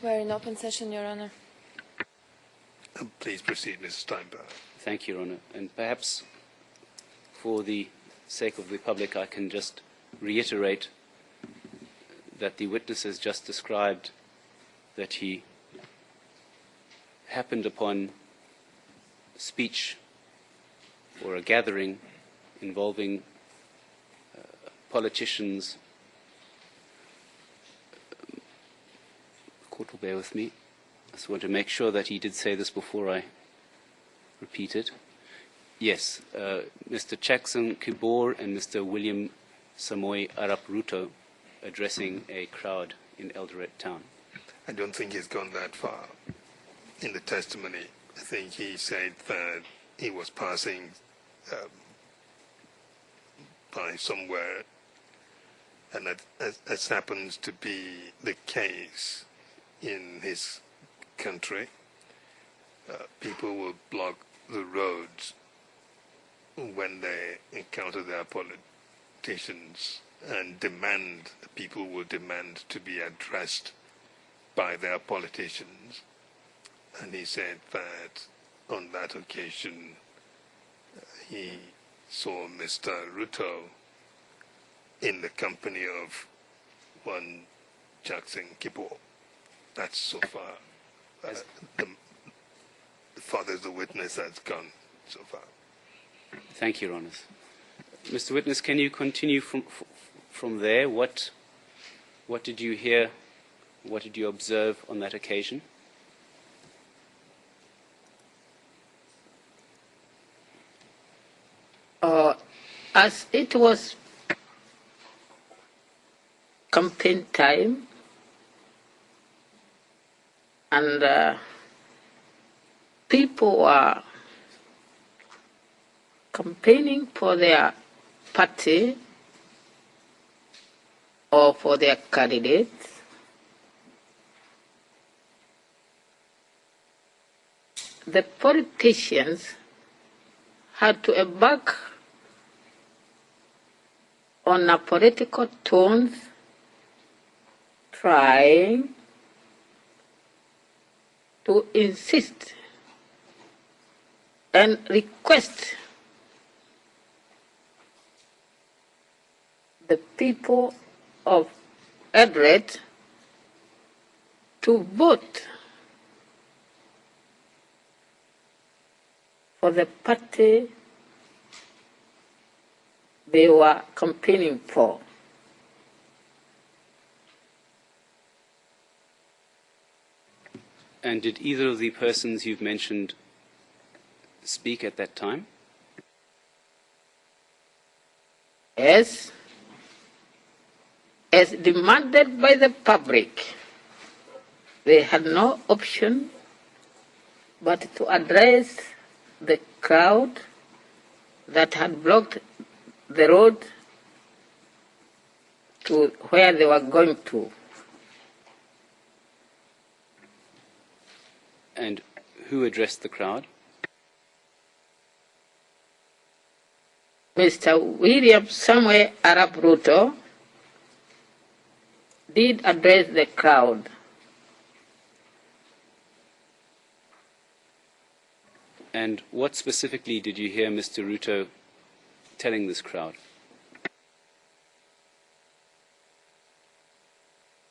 We're in open session, Your Honor. Please proceed, Mr. Steinberg. Thank you, Your Honor. And perhaps for the sake of the public, I can just reiterate that the witness has just described that he happened upon speech or a gathering involving politicians. The court will bear with me. I just want to make sure that he did say this before I repeat it. Yes, Mr. Jackson Kibor and Mr. William Samoei Arap Ruto addressing a crowd in Eldoret town. I don't think he's gone that far in the testimony. I think he said that he was passing by somewhere, and that as happens to be the case in his country, people will block the roads when they encounter their politicians and people will demand to be addressed by their politicians. And he said that on that occasion he saw Mr. Ruto in the company of one Jackson Kibor. That's so far the father is the witness that's gone so far. Thank you, Your Honours. Mr. Witness, can you continue from there? What did you hear? What did you observe on that occasion? As it was campaign time, and people were campaigning for their party or for their candidates, the politicians had to embark on a political tones, trying to insist and request the people of Eldoret to vote for the party they were campaigning for. And did either of the persons you've mentioned speak at that time? Yes, as demanded by the public, they had no option but to address the crowd that had blocked the road to where they were going to. And who addressed the crowd? Mr. William Samoei Arap Ruto did address the crowd. And what specifically did you hear Mr. Ruto telling this crowd?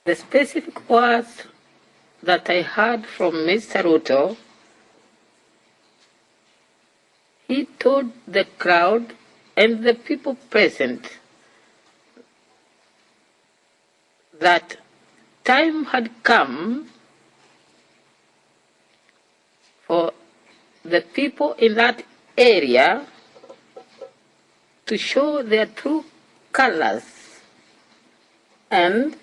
The specific words that I heard from Mr. Ruto, he told the crowd and the people present that time had come for the people in that area to show their true colors and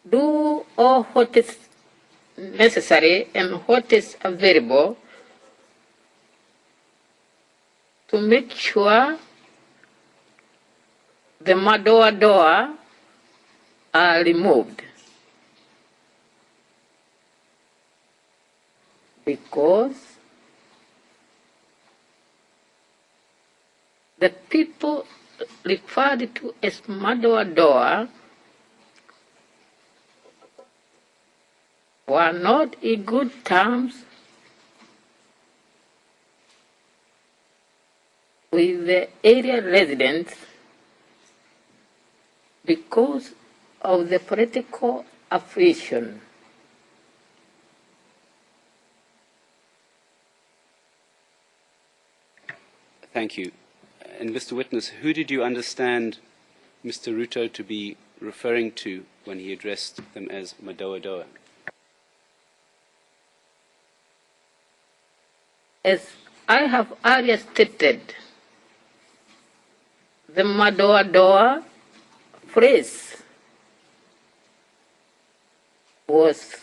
do all what is necessary and what is available to make sure the madoa are removed. Because the people referred to as madoa were not in good terms with the area residents because of the political affiliation. Thank you. And Mr. Witness, who did you understand Mr. Ruto to be referring to when he addressed them as Madoa-doa? As I have earlier stated, the Madoa-doa phrase was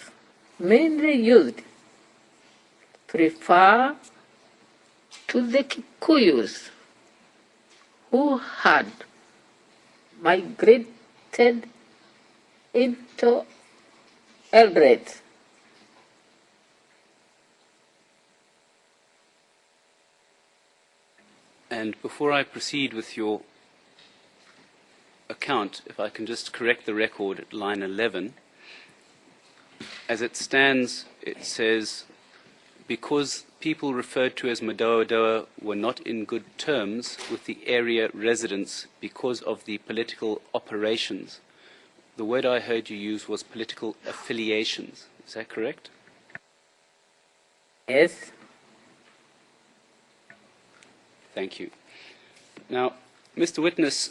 mainly used to refer to the Kikuyus who had migrated into Eldoret. And before I proceed with your account, if I can just correct the record at line 11. As it stands, it says, because people referred to as Madoa-doa were not in good terms with the area residents because of the political operations. The word I heard you use was political affiliations. Is that correct? Yes. Thank you. Now, Mr. Witness,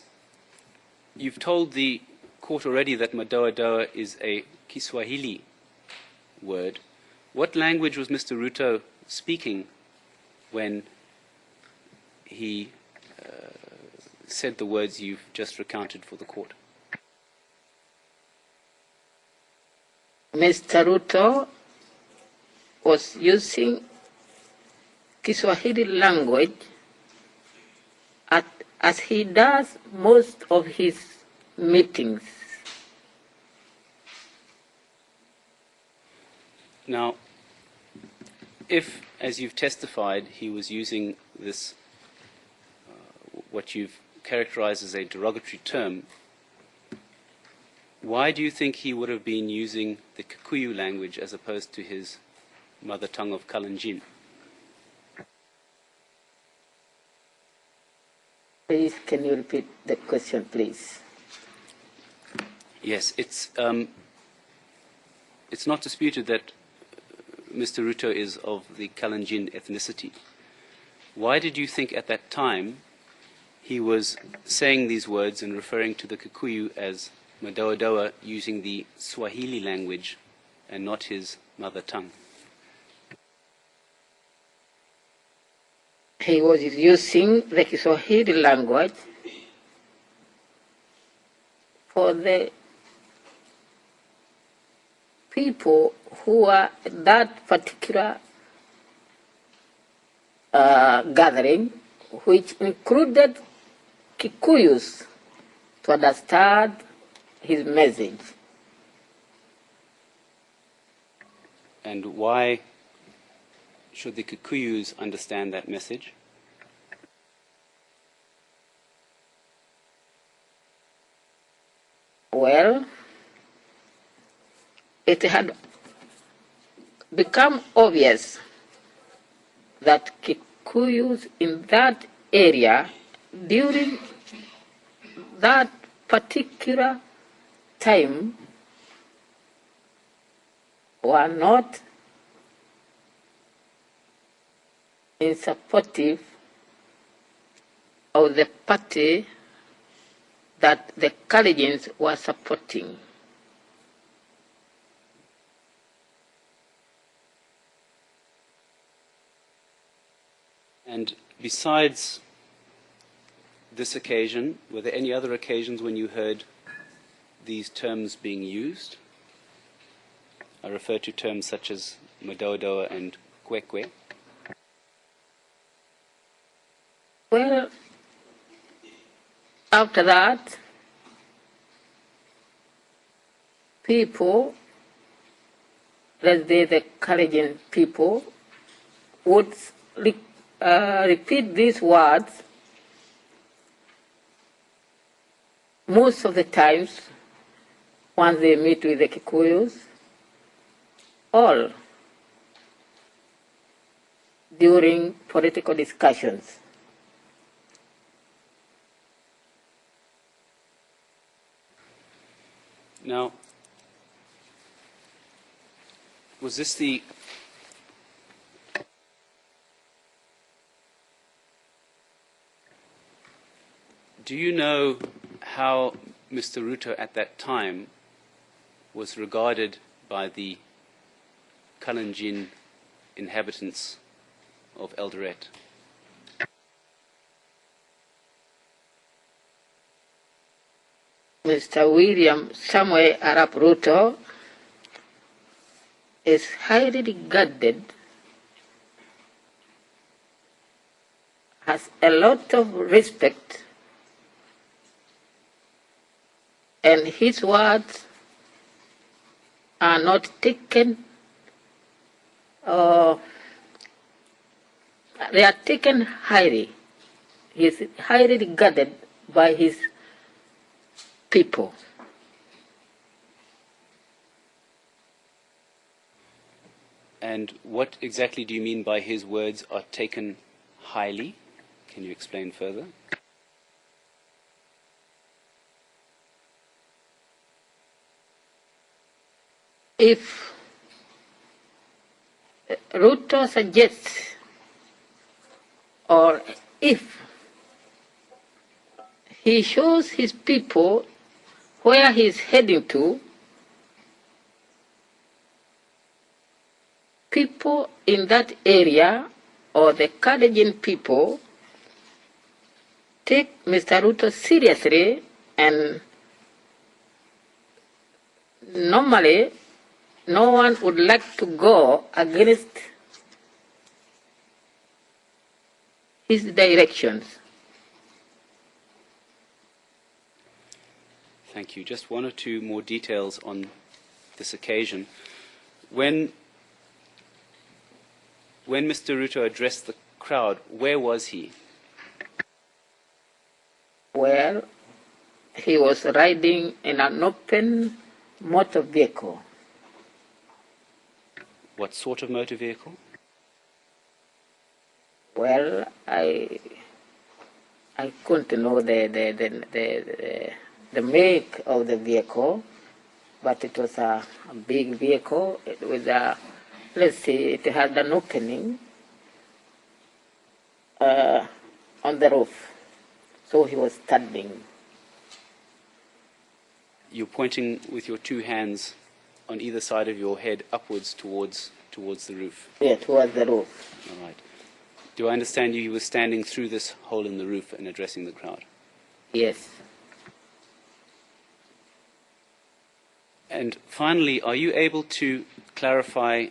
you've told the court already that Madoa-doa is a Kiswahili word. What language was Mr. Ruto speaking when he said the words you've just recounted for the court? Mr. Ruto was using Kiswahili language as he does most of his meetings. Now, if, as you've testified, he was using this, what you've characterized as a derogatory term, why do you think he would have been using the Kikuyu language as opposed to his mother tongue of Kalenjin? Please, can you repeat the question, please? Yes, it's not disputed that Mr. Ruto is of the Kalenjin ethnicity. Why did you think at that time he was saying these words and referring to the Kikuyu as Madoa-doa using the Swahili language and not his mother tongue? He was using the Kiswahili language for the people who are that particular gathering, which included Kikuyus, to understand his message. And why should the Kikuyus understand that message? Well, it had become obvious that Kikuyus in that area during that particular time were not in supportive of the party that the Kalenjins were supporting. And besides this occasion, were there any other occasions when you heard these terms being used? I refer to terms such as Madoa-doa and Kwekwe. Well, after that, people, let's say the Kalenjin people, would repeat these words most of the times once they meet with the Kikuyus, all during political discussions. Now, was this the do you know how Mr. Ruto at that time was regarded by the Kalenjin inhabitants of Eldoret? Mr. William Samuel Arap Ruto is highly regarded, has a lot of respect, and his words are not taken, they are taken highly. He is highly regarded by his people. And what exactly do you mean by his words are taken highly? Can you explain further? If Ruto suggests, or if he shows his people where he is heading to, people in that area or the Kalenjin people take Mr. Ruto seriously, and normally no one would like to go against his directions. Thank you. Just one or two more details on this occasion. When Mr. Ruto addressed the crowd, where was he? Well, he was riding in an open motor vehicle. What sort of motor vehicle? Well, I couldn't know the make of the vehicle, but it was a big vehicle with a, let's see, it had an opening on the roof, so he was standing. You're pointing with your two hands on either side of your head upwards towards the roof. Yeah, towards the roof. All right. Do I understand you were standing through this hole in the roof and addressing the crowd? Yes. And finally, are you able to clarify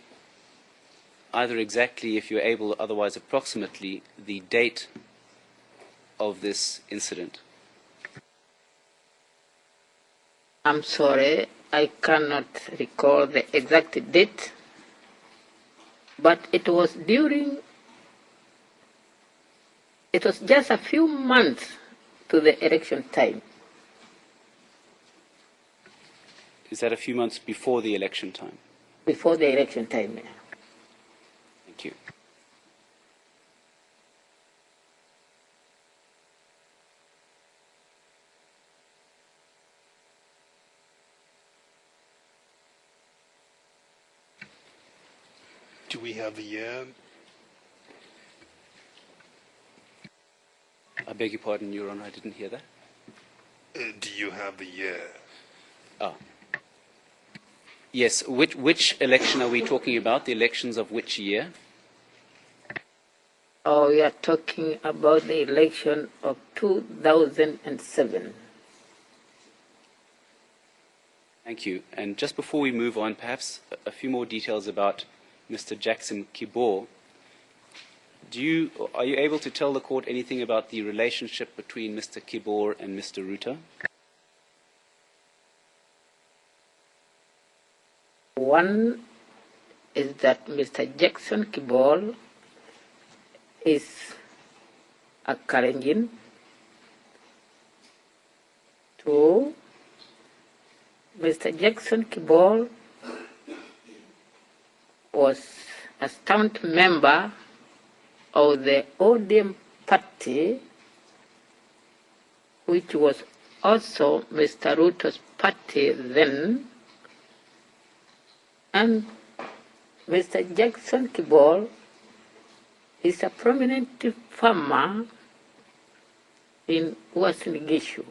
either exactly, if you're able, otherwise approximately, the date of this incident? I'm sorry, I cannot recall the exact date, but it was just a few months to the election time. Is that a few months before the election time? Before the election time, yeah. Thank you. Do we have the year? I beg your pardon, Your Honor, I didn't hear that. Do you have the year? Ah. Yes, which election are we talking about? The elections of which year? Oh, we are talking about the election of 2007. Thank you. And just before we move on, perhaps a few more details about Mr. Jackson Kibor. Are you able to tell the court anything about the relationship between Mr. Kibor and Mr. Ruto? One is that Mr. Jackson Kibor is a Kalenjin. Two, Mr. Jackson Kibor was a stout member of the ODM party, which was also Mr. Ruto's party then, and Mr. Jackson Kibor is a prominent farmer in Uasin Gishu.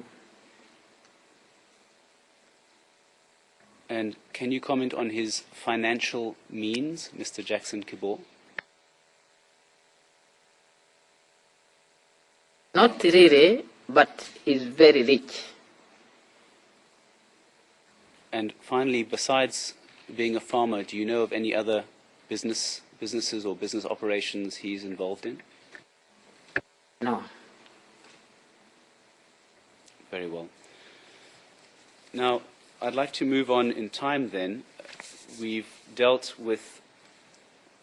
And can you comment on his financial means, Mr. Jackson Kibor? Not really, but he's very rich. And finally, besides being a farmer, do you know of any other businesses or business operations he's involved in? No. Very well. Now, I'd like to move on in time then. We've dealt with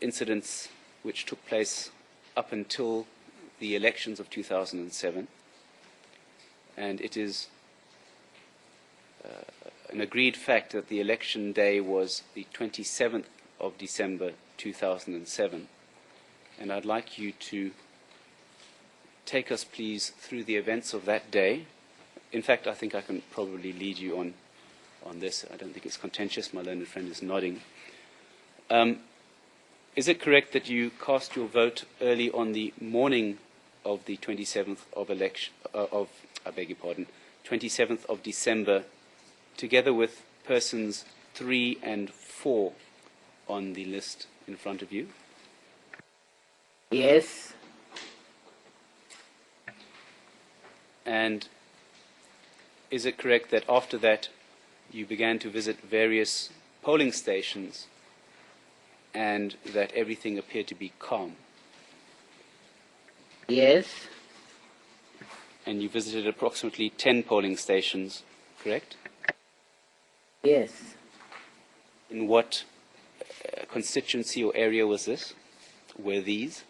incidents which took place up until the elections of 2007, and it is an agreed fact that the election day was the 27th of December 2007, and I'd like you to take us, please, through the events of that day. In fact, I think I can probably lead you on this. I don't think it's contentious. My learned friend is nodding. Is it correct that you cast your vote early on the morning of the 27th of December, together with persons 3 and 4 on the list in front of you? Yes. And is it correct that after that you began to visit various polling stations and that everything appeared to be calm? Yes. And you visited approximately 10 polling stations, correct? Yes. In what constituency or area was this? Were these?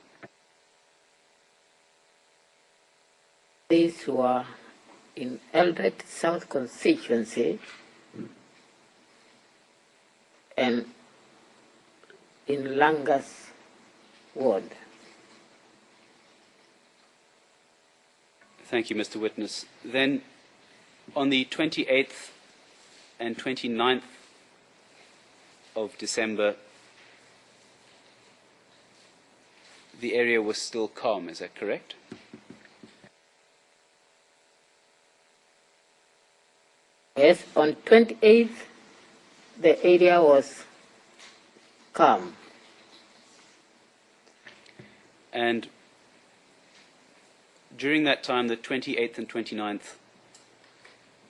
These were in Eldoret South constituency and in Langas ward. Thank you, Mr. Witness. Then, on the 28th and 29th of December, the area was still calm, is that correct? Yes, on 28th, the area was calm. And during that time, the 28th and 29th,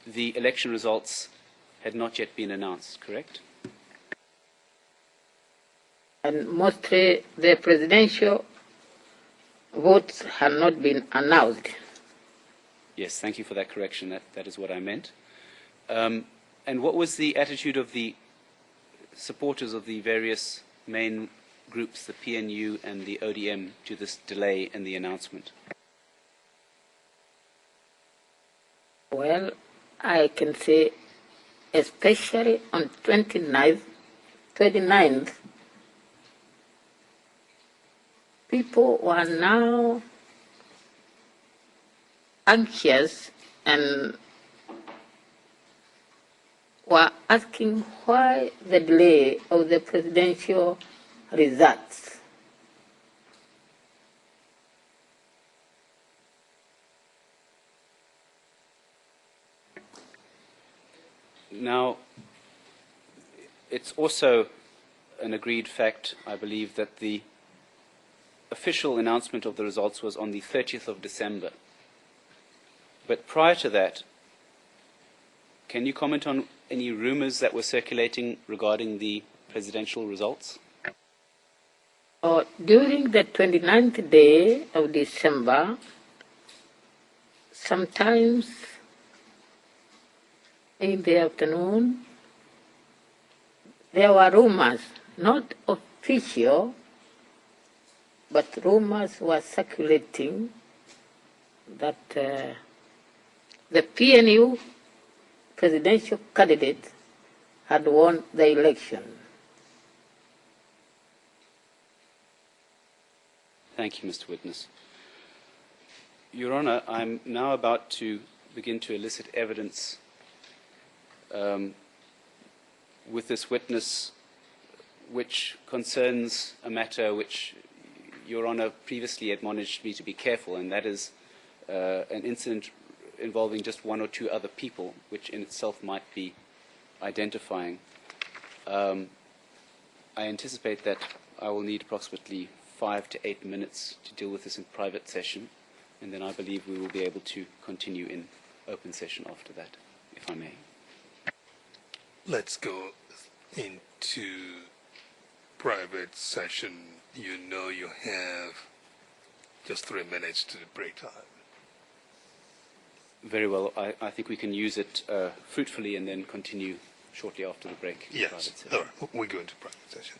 the election results had not yet been announced, correct? And mostly the presidential votes had not been announced. Yes, thank you for that correction. That is what I meant. And what was the attitude of the supporters of the various main groups, the PNU and the ODM, to this delay in the announcement? Well, I can say especially on 29th, people were now anxious and were asking why the delay of the presidential results. Now, it's also an agreed fact, I believe, that the official announcement of the results was on the 30th of December. But prior to that, can you comment on any rumors that were circulating regarding the presidential results? During the 29th day of December, sometimes in the afternoon, there were rumors, not official, but rumors were circulating that the PNU presidential candidate had won the election. Thank you, Mr. Witness. Your Honor, I'm now about to begin to elicit evidence with this witness which concerns a matter which Your Honor previously admonished me to be careful, and that is an incident involving just one or two other people, which in itself might be identifying. I anticipate that I will need approximately 5 to 8 minutes to deal with this in private session, and then I believe we will be able to continue in open session after that, if I may. Let's go into private session. You know you have just 3 minutes to the break time. Very well. I think we can use it fruitfully and then continue shortly after the break. Yes. Private session. All right. We go into private session.